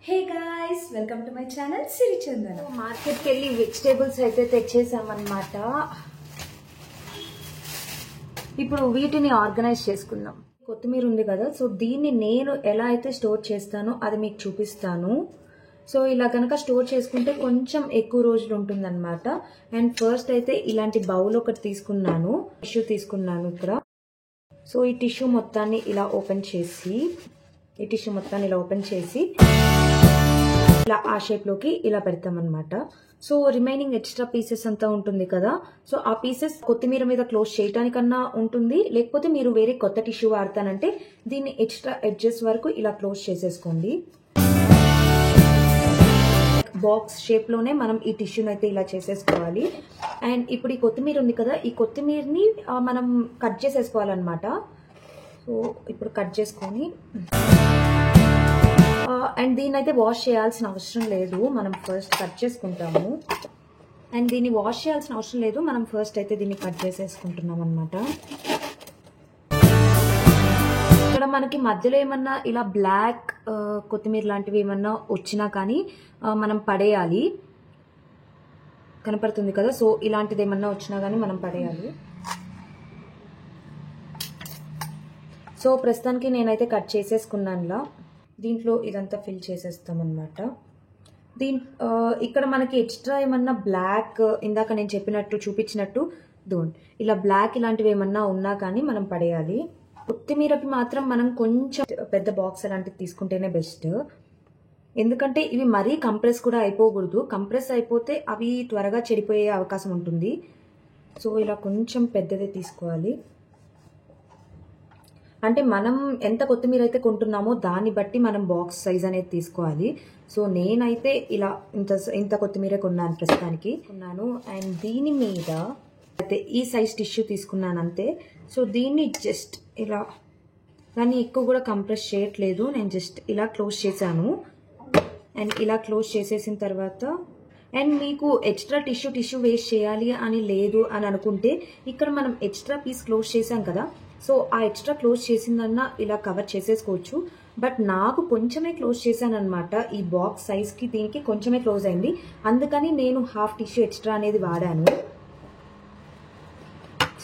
Hey guys, welcome to my channel Sirichandana. మార్కెట్కి వెళ్ళి vegetables అయితే తెచ్చేసామన్నమాట. ఇప్పుడు వీటిని ఆర్గనైజ్ చేసుకుందాం. కొత్తిమీర ఉంది కదా, సో దీన్ని నేను ఎలా అయితే స్టోర్ చేస్తానో అది మీకు చూపిస్తాను. సో ఇలా కనుక స్టోర్ చేసుకుంటే కొంచెం ఎక్కువ రోజులు ఉంటుందన్నమాట. అండ్ ఫస్ట్ అయితే ఇలాంటి బౌల్ ఒకటి తీసుకున్నాను, టిష్యూ తీసుకున్నాను ఇక్కడ. సో ఈ టిష్యూ మొత్తాన్ని ఇలా ఓపెన్ చేసి ఇలా ఆ షేప్ లోకి ఇలా పెడతామన్నమాట. సో రిమైనింగ్ ఎక్స్ట్రా పీసెస్ అంతా ఉంటుంది కదా, సో ఆ పీసెస్ కొత్తిమీర మీద క్లోజ్ చేయడానికన్నా ఉంటుంది, లేకపోతే మీరు వేరే కొత్త టిష్యూ వాడతానంటే దీన్ని ఎక్స్ట్రా ఎడ్జెస్ వరకు ఇలా క్లోజ్ చేసేసుకోండి. బాక్స్ షేప్ లోనే మనం ఈ టిష్యూని అయితే ఇలా చేసేసుకోవాలి. అండ్ ఇప్పుడు ఈ కొత్తిమీర ఉంది కదా, ఈ కొత్తిమీరని మనం కట్ చేసేసుకోవాలన్నమాట. సో ఇప్పుడు కట్ చేసుకొని అండ్ దీన్ని అయితే వాష్ చేయాల్సిన అవసరం లేదు, మనం ఫస్ట్ కట్ చేసుకుంటాము. అండ్ దీన్ని వాష్ చేయాల్సిన అవసరం లేదు, మనం ఫస్ట్ అయితే దీన్ని కట్ చేసేసుకుంటున్నాం అనమాట. ఇక్కడ మనకి మధ్యలో ఏమన్నా ఇలా బ్లాక్ కొత్తిమీర లాంటివి ఏమన్నా వచ్చినా కానీ మనం పడేయాలి. కనపడుతుంది కదా, సో ఇలాంటిది ఏమన్నా వచ్చినా కానీ మనం పడేయాలి. సో ప్రస్తుతానికి నేనైతే కట్ చేసేసుకున్నానులా. దీంట్లో ఇదంతా ఫిల్ చేసేస్తామన్నమాట. ఇక్కడ మనకి ఎక్స్ట్రా ఏమన్నా బ్లాక్, ఇందాక నేను చూపించినట్టు ఇలా బ్లాక్ ఇలాంటివి ఏమన్నా ఉన్నా కానీ మనం పడేయాలి. కొత్తిమీరకి మాత్రం మనం కొంచెం పెద్ద బాక్స్ అలాంటివి తీసుకుంటేనే బెస్ట్, ఎందుకంటే ఇవి మరీ కంప్రెస్ కూడా అయిపోకూడదు. కంప్రెస్ అయిపోతే అవి త్వరగా చెడిపోయే అవకాశం ఉంటుంది. సో ఇలా కొంచెం పెద్దదే తీసుకోవాలి. అంటే మనం ఎంత కొత్తిమీర అయితే కొంటున్నామో దాన్ని బట్టి మనం బాక్స్ సైజ్ అనేది తీసుకోవాలి. సో నేనైతే ఇలా ఇంత కొత్తిమీర కొన్నాను ప్రస్తుతానికి. అండ్ దీని మీద అయితే ఈ సైజ్ టిష్యూ తీసుకున్నాను అంతే. సో దీన్ని జస్ట్ ఇలా, దాన్ని ఎక్కువ కూడా కంప్రెస్ చేయట్లేదు, నేను జస్ట్ ఇలా క్లోజ్ చేశాను. అండ్ ఇలా క్లోజ్ చేసేసిన తర్వాత, అండ్ మీకు ఎక్స్ట్రా టిష్యూ వేస్ట్ చేయాలి అని లేదు అని అనుకుంటే ఇక్కడ మనం ఎక్స్ట్రా పీస్ క్లోజ్ చేసాం కదా, సో ఆ ఎక్స్ట్రా క్లోజ్ చేసిందన్నా ఇలా కవర్ చేసేసుకోవచ్చు. బట్ నాకు కొంచెమే క్లోజ్ చేశాను అనమాట, ఈ బాక్స్ సైజ్కి దీనికి కొంచెమే క్లోజ్ అయింది, అందుకని నేను హాఫ్ టిష్యూ ఎక్స్ట్రా అనేది వాడాను.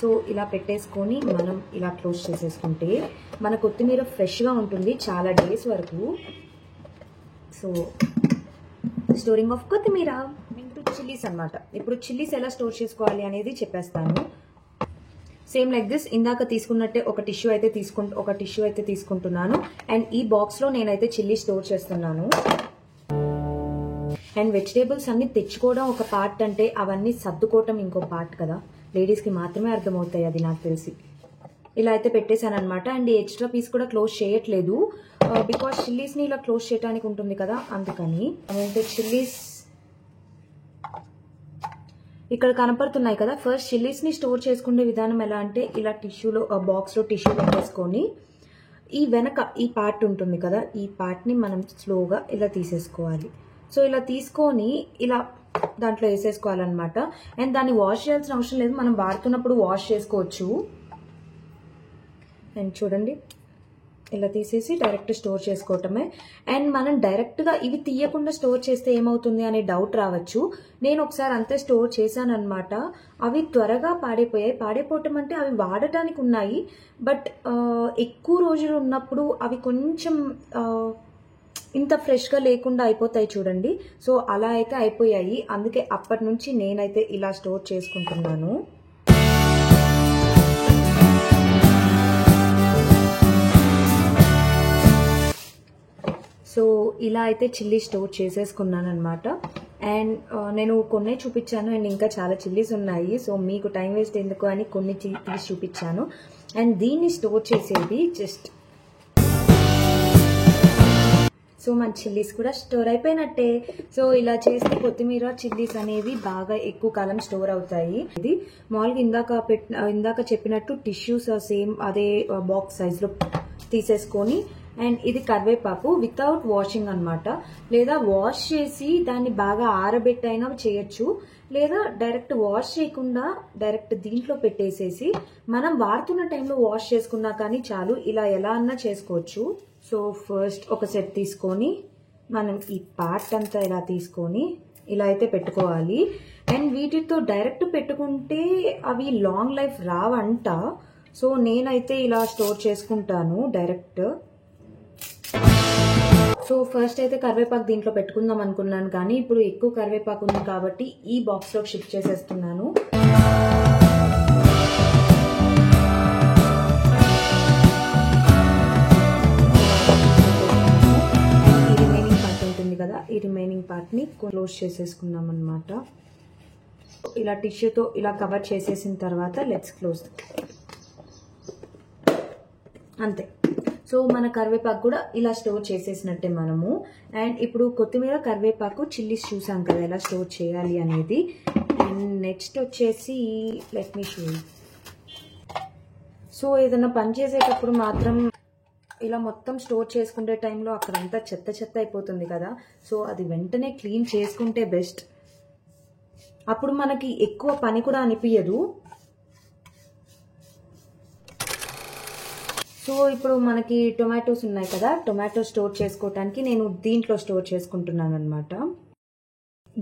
సో ఇలా పెట్టేసుకొని మనం ఇలా క్లోజ్ చేసేసుకుంటే మన కొత్తిమీర ఫ్రెష్గా ఉంటుంది చాలా డేస్ వరకు. సో స్టోరింగ్ ఆఫ్ కొత్తిమీర. చిల్లీస్ అనమాట. ఇప్పుడు చిల్లీస్ ఎలా స్టోర్ చేసుకోవాలి అనేది చెప్పేస్తాను. సేమ్ లైక్ దిస్, ఇందాక తీసుకున్నట్టే ఒక టిష్యూ అయితే తీసుకుంటున్నాను. అండ్ ఈ బాక్స్ లో నేనైతే చిల్లీ స్టోర్ చేస్తున్నాను. అండ్ వెజిటేబుల్స్ అన్ని తెచ్చుకోవడం ఒక పార్ట్ అంటే అవన్నీ సర్దుకోవటం ఇంకో పార్ట్ కదా, లేడీస్ కి మాత్రమే అర్థమవుతాయి అది నాకు తెలిసి. ఇలా అయితే పెట్టేశాను అనమాట. అండ్ ఈ ఎక్స్ట్రా పీస్ కూడా క్లోజ్ చేయట్లేదు, బికాస్ చిల్లీస్ ని ఇలా క్లోజ్ చేయడానికి ఉంటుంది కదా, అందుకని. అంటే చిల్లీస్ ఇక్కడ కనపడుతున్నాయి కదా. ఫస్ట్ చిల్లీస్ ని స్టోర్ చేసుకునే విధానం ఎలా అంటే, ఇలా టిష్యూలో బాక్స్ లో టిష్యూ పెట్టేసుకొని ఈ వెనక ఈ పార్ట్ ఉంటుంది కదా, ఈ పార్ట్ ని మనం స్లోగా ఇలా తీసేసుకోవాలి. సో ఇలా తీసుకొని ఇలా దాంట్లో వేసేసుకోవాలన్నమాట. అండ్ దాన్ని వాష్ చేయాల్సిన అవసరం లేదు, మనం వాడుతున్నప్పుడు వాష్ చేసుకోవచ్చు. అండ్ చూడండి, ఇలా తీసేసి డైరెక్ట్ స్టోర్ చేసుకోవటమే. అండ్ మనం డైరెక్ట్గా ఇవి తీయకుండా స్టోర్ చేస్తే ఏమవుతుంది అనే డౌట్ రావచ్చు. నేను ఒకసారి అంతే స్టోర్ చేశాను అనమాట, అవి త్వరగా పాడైపోయాయి. పాడైపోవటం అంటే అవి వాడటానికి ఉన్నాయి, బట్ ఎక్కువ రోజులు ఉన్నప్పుడు అవి కొంచెం ఇంత ఫ్రెష్గా లేకుండా అయిపోతాయి చూడండి. సో అలా అయితే అయిపోయాయి, అందుకే అప్పటి నుంచి నేనైతే ఇలా స్టోర్ చేసుకుంటున్నాను. సో ఇలా అయితే చిల్లీ స్టోర్ చేసేసుకున్నాను అనమాట. అండ్ నేను కొన్ని చూపించాను, అండ్ ఇంకా చాలా చిల్లీస్ ఉన్నాయి. సో మీకు టైం వేస్ట్ ఎందుకు అని కొన్ని తీసి చూపించాను. అండ్ దీన్ని స్టోర్ చేసేది జస్ట్, సో మన చిల్లీస్ కూడా స్టోర్ అయిపోయినట్టే. సో ఇలా చేస్తే కొత్తిమీర చిల్లీస్ అనేవి బాగా ఎక్కువ కాలం స్టోర్ అవుతాయి. ఇది మామూలుగా ఇందాక చెప్పినట్టు టిష్యూస్ సేమ్ అదే బాక్స్ సైజ్లో తీసేసుకొని, అండ్ ఇది కరివేపాకు వితౌట్ వాషింగ్ అనమాట. లేదా వాష్ చేసి దాన్ని బాగా ఆరబెట్టైనా చేయొచ్చు, లేదా డైరెక్ట్ వాష్ చేయకుండా డైరెక్ట్ దీంట్లో పెట్టేసేసి మనం వాడుతున్న టైంలో వాష్ చేసుకున్నా కానీ చాలు. ఇలా ఎలా అన్నా చేసుకోవచ్చు. సో ఫస్ట్ ఒక సెట్ తీసుకొని మనం ఈ పార్ట్ అంతా ఇలా తీసుకొని ఇలా అయితే పెట్టుకోవాలి. అండ్ వీటితో డైరెక్ట్ పెట్టుకుంటే అవి లాంగ్ లైఫ్ రావంట. సో నేనైతే ఇలా స్టోర్ చేసుకుంటాను డైరెక్ట్. సో ఫస్ట్ అయితే కరివేపాకు దీంట్లో పెట్టుకుందాం అనుకున్నాను, కానీ ఇప్పుడు ఎక్కువ కరివేపాకు ఉంది కాబట్టి ఈ బాక్స్లోకి షిఫ్ట్ చేసేస్తున్నాను. ఈ రిమైనింగ్ పార్ట్ ఉంటుంది కదా, ఈ రిమైనింగ్ పార్ట్ని క్లోజ్ చేసేసుకున్నాం అనమాట. ఇలా టిష్యూతో ఇలా కవర్ చేసేసిన తర్వాత లెట్స్ క్లోజ్. అంతే. సో మన కరివేపాకు కూడా ఇలా స్టోర్ చేసేసినట్టే మనము. అండ్ ఇప్పుడు కొత్తిమీర, కరివేపాకు, చిల్లీస్ చూసాం కదా ఎలా స్టోర్ చేయాలి అనేది. అండ్ నెక్స్ట్ వచ్చేసి లెట్ మీ షో. సో ఏదైనా పని చేసేటప్పుడు మాత్రం ఇలా మొత్తం స్టోర్ చేసుకునే టైంలో అక్కడంతా చెత్త చెత్త అయిపోతుంది కదా, సో అది వెంటనే క్లీన్ చేసుకుంటే బెస్ట్. అప్పుడు మనకి ఎక్కువ పని కూడా అనిపించదు. సో ఇప్పుడు మనకి టొమాటోస్ ఉన్నాయి కదా, టొమాటో స్టోర్ చేసుకోవటానికి నేను దీంట్లో స్టోర్ చేసుకుంటున్నాను అనమాట.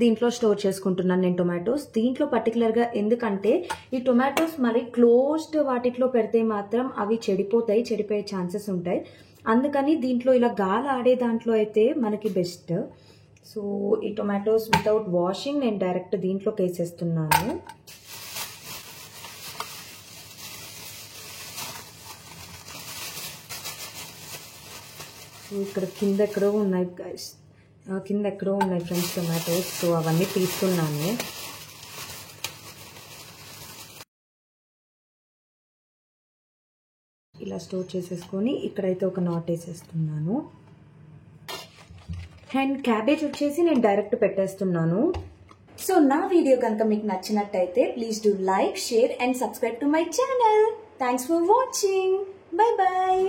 దీంట్లో స్టోర్ చేసుకుంటున్నాను నేను టొమాటోస్. దీంట్లో పర్టికులర్గా ఎందుకంటే ఈ టొమాటోస్ మరి క్లోజ్డ్ వాటిలో పెడితే మాత్రం అవి చెడిపోయే ఛాన్సెస్ ఉంటాయి. అందుకని దీంట్లో ఇలా గాలి ఆడే దాంట్లో అయితే మనకి బెస్ట్. సో ఈ టొమాటోస్ వితౌట్ వాషింగ్ నేను డైరెక్ట్ దీంట్లోకి వేసేస్తున్నాను. ఇక్కడ కింద ఎక్కడో ఉన్నాయి గైస్, కింద ఎక్కడో ఉన్నాయి ఫ్రెండ్స్ టొమాటోస్. సో అవన్నీ తీసుకున్నాను. ఇలా స్టోర్ చేసేసుకొని ఇక్కడైతే ఒక నాట్ వేసేస్తున్నాను. అండ్ క్యాబేజ్ వచ్చేసి నేను డైరెక్ట్ పెట్టేస్తున్నాను. సో నా వీడియో కనుక మీకు నచ్చినట్టయితే please do like, share and subscribe to my channel. Thanks for watching. Bye bye.